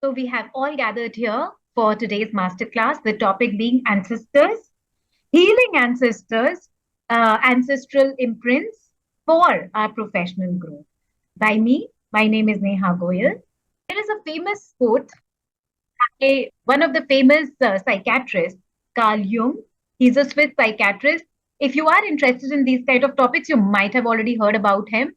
So we have all gathered here for today's masterclass, the topic being ancestors, healing ancestors, ancestral imprints for our professional growth. By me, my name is Neha Goyal. There is a famous quote by one of the famous psychiatrists, Carl Jung. He's a Swiss psychiatrist. If you are interested in these kind of topics, you might have already heard about him.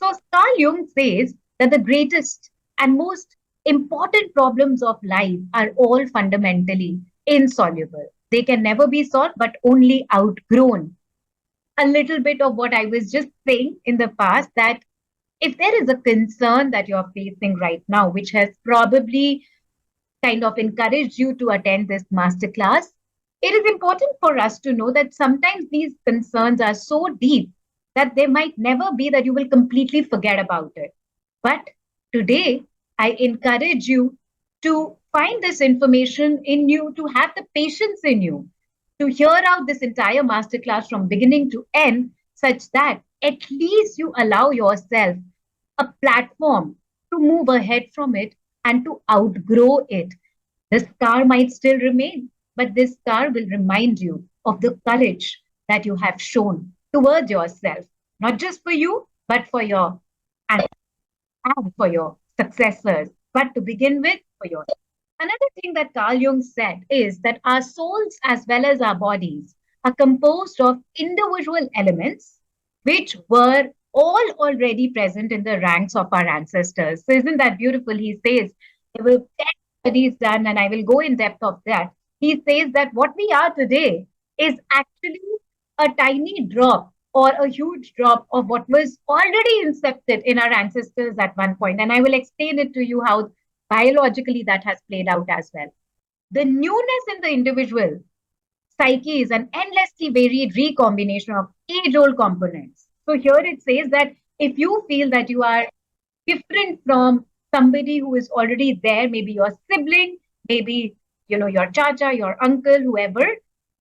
So Carl Jung says that the greatest and most important problems of life are all fundamentally insoluble. They can never be solved, but only outgrown. A little bit of what I was just saying in the past, that if there is a concern that you're facing right now, which has probably kind of encouraged you to attend this masterclass, it is important for us to know that sometimes these concerns are so deep that they might never be that you will completely forget about it. But today, I encourage you to find this information in you, to have the patience in you, to hear out this entire masterclass from beginning to end, such that at least you allow yourself a platform to move ahead from it and to outgrow it. The scar might still remain, but this scar will remind you of the courage that you have shown towards yourself, not just for you, but for your and for your successors. But to begin with, for yourself. Another thing that Carl Jung said is that our souls, as well as our bodies, are composed of individual elements which were all already present in the ranks of our ancestors. So, isn't that beautiful? He says, there were 10 studies done, and I will go in depth of that. He says that what we are today is actually a tiny drop or a huge drop of what was already incepted in our ancestors at one point. And I will explain it to you how biologically that has played out as well. The newness in the individual psyche is an endlessly varied recombination of age old components. So here it says that if you feel that you are different from somebody who is already there, maybe your sibling, maybe your chacha, your uncle, whoever,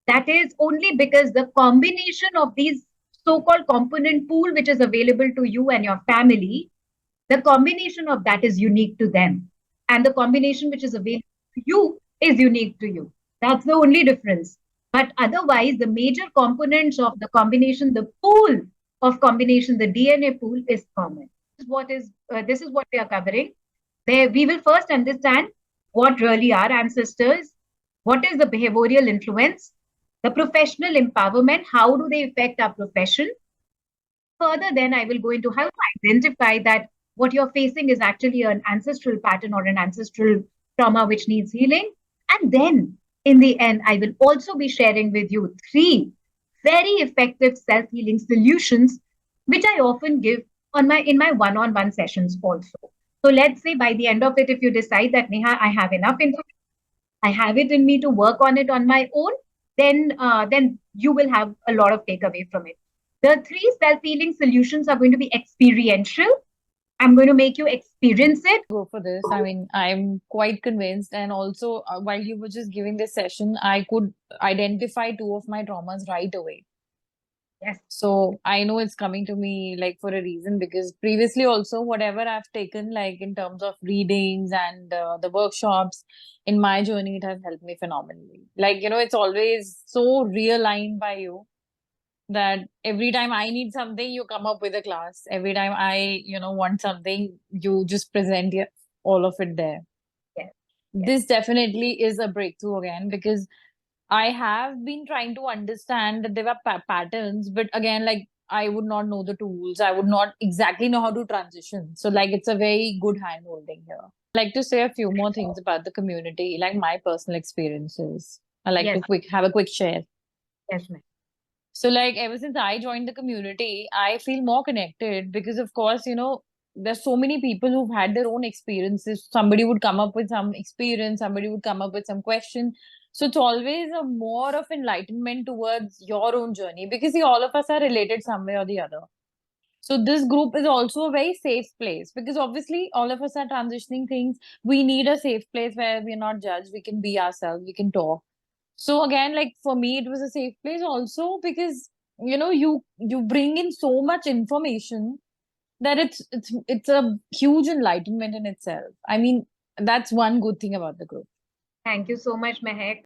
that is only because the combination of these so-called component pool which is available to you and your family, the combination of that is unique to them. And the combination which is available to you is unique to you. That's the only difference. But otherwise, the major components of the combination, the pool of combination, the DNA pool is common. This is what we are covering. There, we will first understand what really are ancestors, what is the behavioral influence, the professional empowerment, how do they affect our profession. Further, then I will go into how to identify that what you're facing is actually an ancestral pattern or an ancestral trauma which needs healing. And then in the end, I will also be sharing with you three very effective self-healing solutions, which I often give in my one-on-one sessions also. So let's say by the end of it, if you decide that Neha, I have enough information, I have it in me to work on it on my own, then you will have a lot of takeaway from it. The three self-healing solutions are going to be experiential. I'm going to make you experience it. Go for this. I mean, I'm quite convinced. And also, while you were just giving this session, I could identify two of my traumas right away. Yes. So I know it's coming to me like for a reason, because previously also whatever I've taken like in terms of readings and the workshops in my journey, it has helped me phenomenally. Like, it's always so realigned by you that every time I need something, you come up with a class. Every time I, want something, you just present all of it there. Yes. Yes. This definitely is a breakthrough again, because I have been trying to understand that there were patterns, but again, like I would not know the tools. I would not exactly know how to transition. So, like, it's a very good hand holding here. I'd like to say a few more things about the community, like my personal experiences. I like Yes. to have a quick share. Yes, ma'am. So, like, ever since I joined the community, I feel more connected because, of course, there's so many people who've had their own experiences. Somebody would come up with some experience, somebody would come up with some question. So, it's always a more of enlightenment towards your own journey, because see, all of us are related some way or the other. So, this group is also a very safe place, because obviously, all of us are transitioning things. We need a safe place where we're not judged. We can be ourselves, we can talk. So again, like for me, it was a safe place also, because you bring in so much information that it's a huge enlightenment in itself. I mean, And that's one good thing about the group. Thank you so much, Mehak.